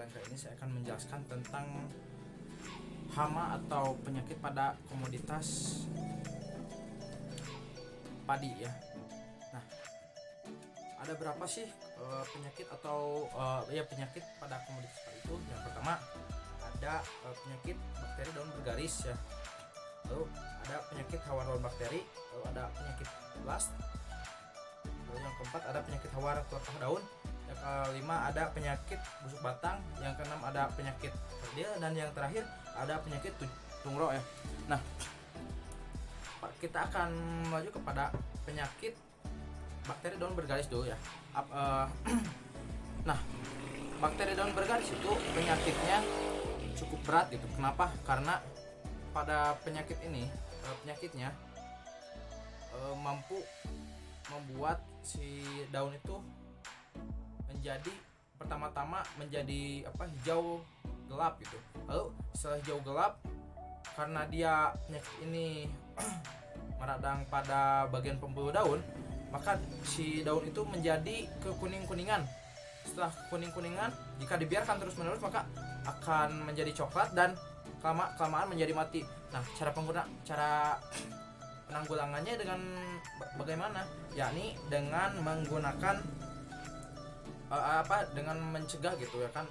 kesempatan kali ini saya akan menjelaskan tentang hama atau penyakit pada komoditas padi ya. Nah, ada berapa sih penyakit atau penyakit pada komoditas padi itu? Yang pertama ada penyakit bakteri daun bergaris ya. Lalu ada penyakit hawar daun bakteri, lalu ada penyakit blast. Lalu yang keempat ada penyakit hawar pelepah daun. Yang kelima ada penyakit busuk batang. Yang keenam ada penyakit kerdil, dan yang terakhir ada penyakit tungro ya. Nah, kita akan maju kepada penyakit bakteri daun bergaris dulu ya. Nah, bakteri daun bergaris itu penyakitnya cukup berat gitu. Kenapa? Karena pada penyakit ini penyakitnya mampu membuat si daun itu menjadi pertama-tama menjadi hijau gelap gitu. Lalu setelah hijau gelap, karena dia penyakit ini meradang pada bagian pembuluh daun, maka si daun itu menjadi kekuning-kuningan. Setelah kuning-kuningan, jika dibiarkan terus-menerus maka akan menjadi coklat dan kelamaan menjadi mati. Nah, cara penanggulangannya dengan bagaimana? Yakni dengan menggunakan dengan mencegah gitu ya kan,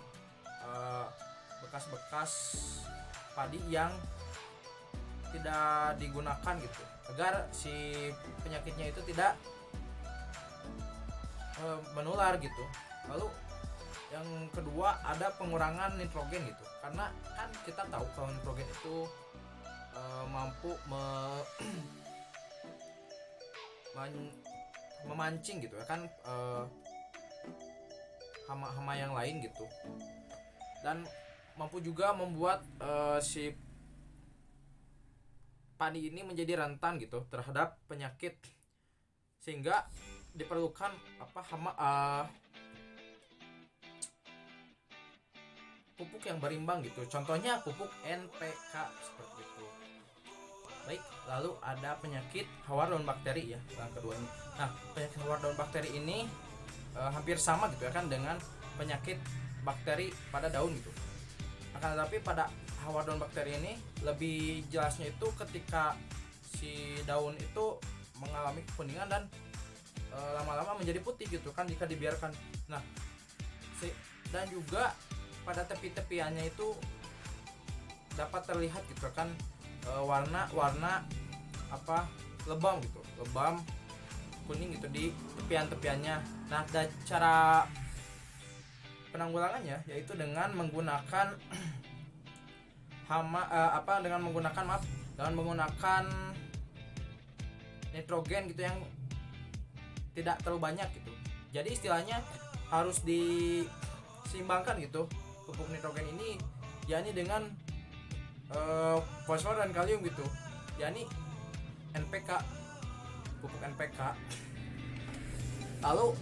bekas-bekas padi yang tidak digunakan gitu, agar si penyakitnya itu tidak menular gitu. Lalu yang kedua ada pengurangan nitrogen gitu, karena kan kita tahu kalau nitrogen itu mampu memancing gitu ya kan, hama-hama yang lain gitu, dan mampu juga membuat si padi ini menjadi rentan gitu terhadap penyakit, sehingga diperlukan pupuk yang berimbang gitu. Contohnya pupuk NPK seperti itu. Baik, lalu ada penyakit hawar daun bakteri ya, yang kedua ini. Nah, penyakit hawar daun bakteri ini hampir sama gitu ya kan dengan penyakit bakteri pada daun gitu. Akan tetapi pada hawar daun bakteri ini lebih jelasnya itu ketika si daun itu mengalami kekuningan dan lama-lama menjadi putih gitu kan jika dibiarkan. Nah, dan juga pada tepi-tepiannya itu dapat terlihat gitu kan warna lebam gitu, lebam kuning gitu di tepian-tepiannya. Nah, dan cara penanggulangannya yaitu dengan menggunakan dengan menggunakan nitrogen gitu yang tidak terlalu banyak gitu. Jadi istilahnya harus diseimbangkan gitu pupuk nitrogen ini, yakni dengan fosfor dan kalium gitu, yakni NPK, pupuk NPK. Lalu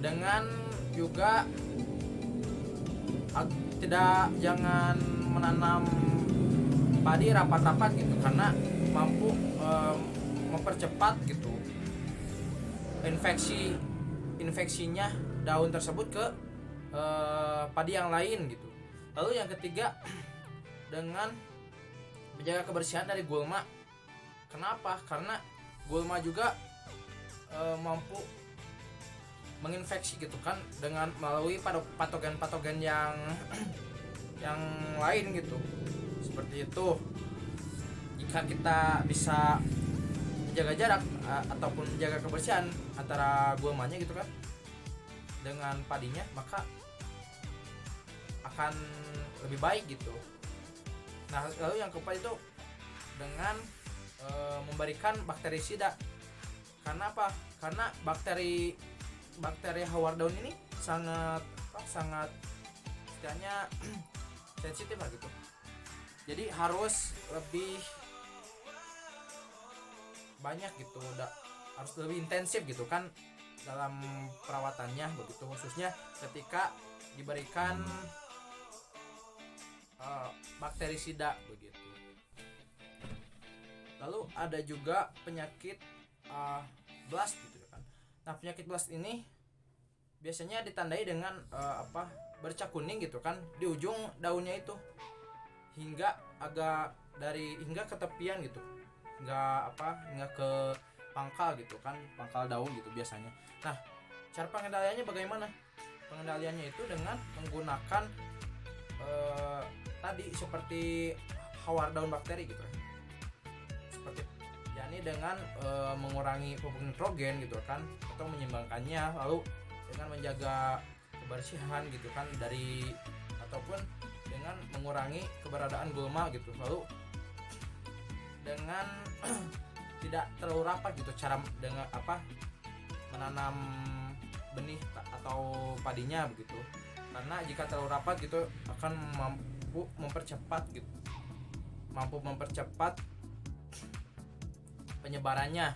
dengan juga jangan menanam padi rapat-rapat gitu, karena mampu mempercepat gitu infeksinya daun tersebut ke padi yang lain gitu. Lalu yang ketiga dengan menjaga kebersihan dari gulma. Kenapa? Karena gulma juga mampu menginfeksi gitu kan dengan melalui patogen-patogen yang lain gitu. Seperti itu. Jika kita bisa menjaga jarak ataupun menjaga kebersihan antara gulmanya gitu kan dengan padinya, maka akan lebih baik gitu. Nah, lalu yang keempat itu dengan memberikan bakterisida. Karena apa? Karena bakteri hawar daun ini sangat istilahnya sensitif lah gitu. Jadi harus lebih banyak gitu, harus lebih intensif gitu kan dalam perawatannya begitu, khususnya ketika diberikan bakterisida begitu. Lalu ada juga penyakit blast gitu kan. Nah, penyakit blast ini biasanya ditandai dengan bercak kuning gitu kan di ujung daunnya itu, hingga hingga ke tepian gitu, hingga ke pangkal gitu kan, pangkal daun gitu biasanya. Nah, cara pengendaliannya bagaimana? Pengendaliannya itu dengan menggunakan tadi seperti hawar daun bakteri gitu kan, seperti yakni dengan mengurangi pupuk nitrogen gitu kan, atau menyeimbangkannya, lalu dengan menjaga kebersihan gitu kan ataupun dengan mengurangi keberadaan gulma gitu, lalu dengan tidak terlalu rapat gitu cara dengan menanam benih atau padinya begitu, karena jika terlalu rapat gitu akan mampu mempercepat penyebarannya.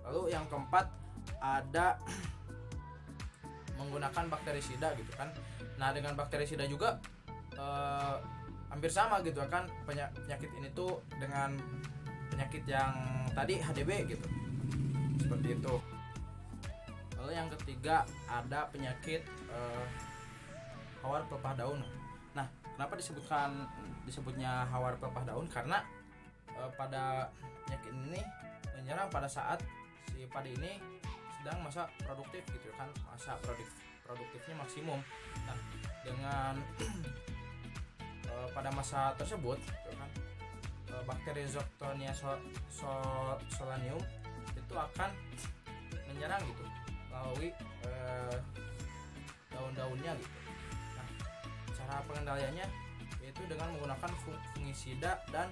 Lalu yang keempat ada menggunakan bakterisida gitu kan. Nah, dengan bakterisida juga hampir sama gitu kan, penyakit ini tuh dengan penyakit yang tadi HDB gitu, seperti itu. Lalu yang ketiga ada penyakit hawar pelepah daun. Nah, kenapa disebutnya hawar pelepah daun? Karena pada penyakit ini menyerang pada saat si padi ini sedang masa produktif gitu kan, masa produktifnya maksimum. Nah, dengan pada masa tersebut gitu kan, bakteri Zooxanthellae solanium itu akan menyerang gitu melalui daun-daunnya gitu. Nah, cara pengendaliannya yaitu dengan menggunakan fungisida dan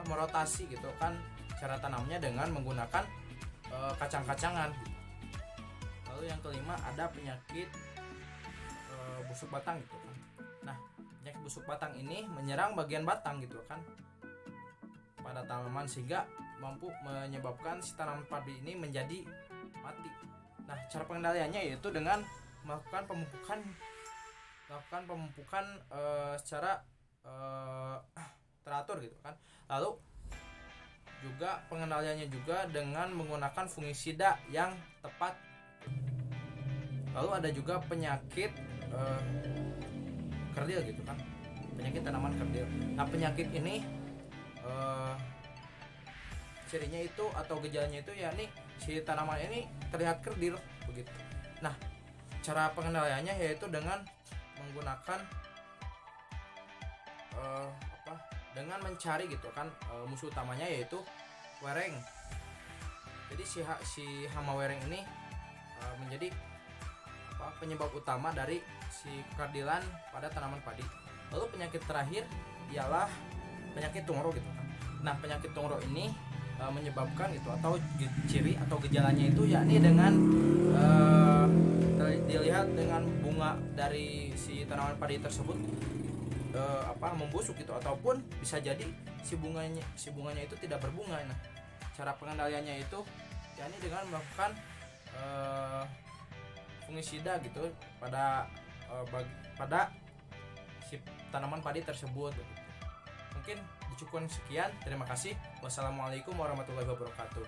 merotasi gitu kan, cara tanamnya dengan menggunakan kacang-kacangan gitu. Lalu yang kelima ada penyakit busuk batang gitu kan. Nah, penyakit busuk batang ini menyerang bagian batang gitu kan pada tanaman, sehingga mampu menyebabkan si tanaman padi ini menjadi mati. Nah, cara pengendaliannya yaitu dengan melakukan pemumpukan secara teratur gitu kan. Lalu juga pengendaliannya juga dengan menggunakan fungisida yang tepat. Lalu ada juga penyakit kerdil gitu kan, penyakit tanaman kerdil. Nah, penyakit ini cirinya itu atau gejalanya itu yakni si tanaman ini terlihat kerdil begitu. Nah, cara pengendaliannya yaitu dengan menggunakan dengan mencari gitu kan musuh utamanya yaitu wereng. Jadi si hama wereng ini menjadi penyebab utama dari si kekerdilan pada tanaman padi. Lalu penyakit terakhir ialah penyakit tungro gitu kan. Nah, penyakit tungro ini menyebabkan gitu atau ciri atau gejalanya itu yakni dengan dilihat dengan bunga dari si tanaman padi tersebut membusuk gitu, ataupun bisa jadi si bunganya itu tidak berbunga. Nah, cara pengendaliannya itu yakni dengan melakukan fungisida gitu pada si tanaman padi tersebut. Mungkin dicukupkan sekian. Terima kasih. Wassalamualaikum warahmatullahi wabarakatuh.